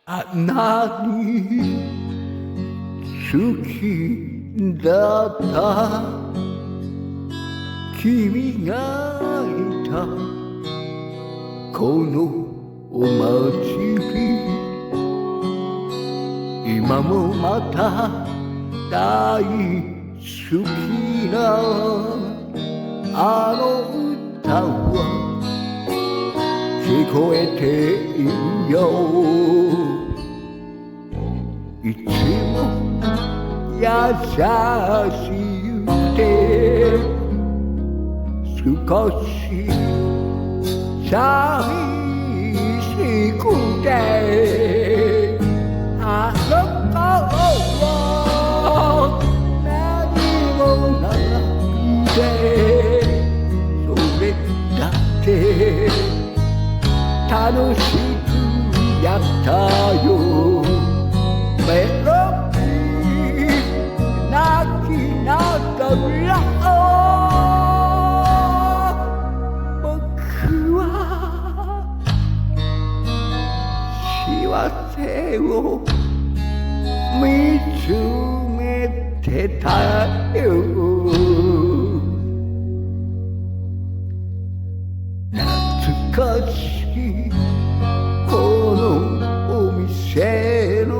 あんなに好きだった君がいたこの街に今もまた大好きなあの歌は聞こえているよいつも優しくて少し寂しくてあの頃は何もなくてそれだって楽しくやったよメロディー泣きながら僕は幸せを見つめてたよ懐かしいこのお店の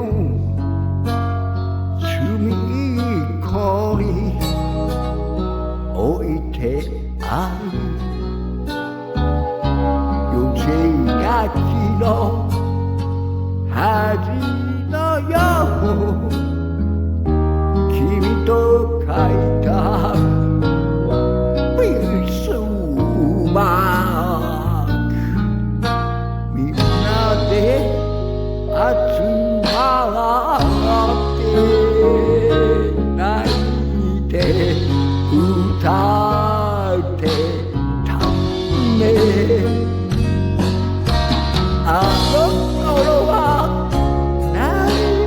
隅っこに置いてある寄せ書きの恥のよ君と書いたミスマークみんなで集まって泣いて歌ってたねあの頃は何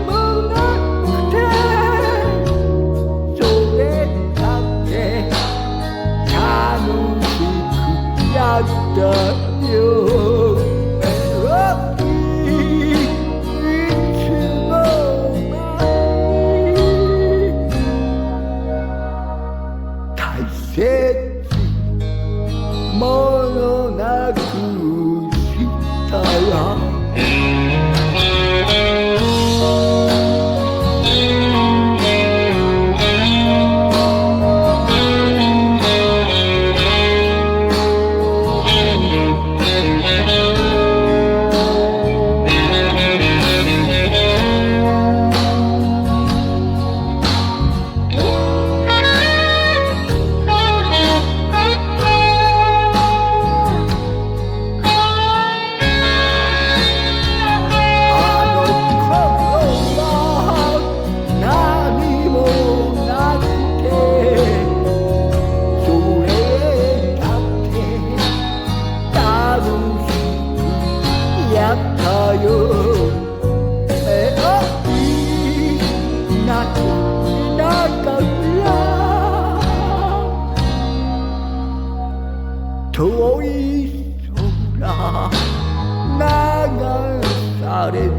もなくてそれだって楽しくやったよメロディーいつも大切ものなくしたらやったよメロディー泣きながら遠い空流されて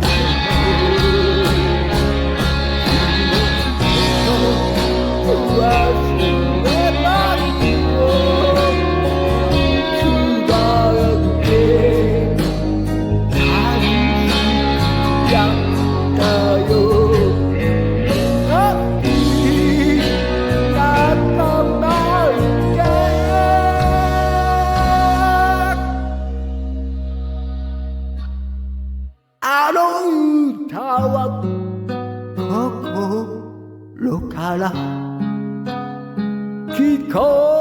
忘れないよつだってやったよ仲間であの歌は心から聞こえ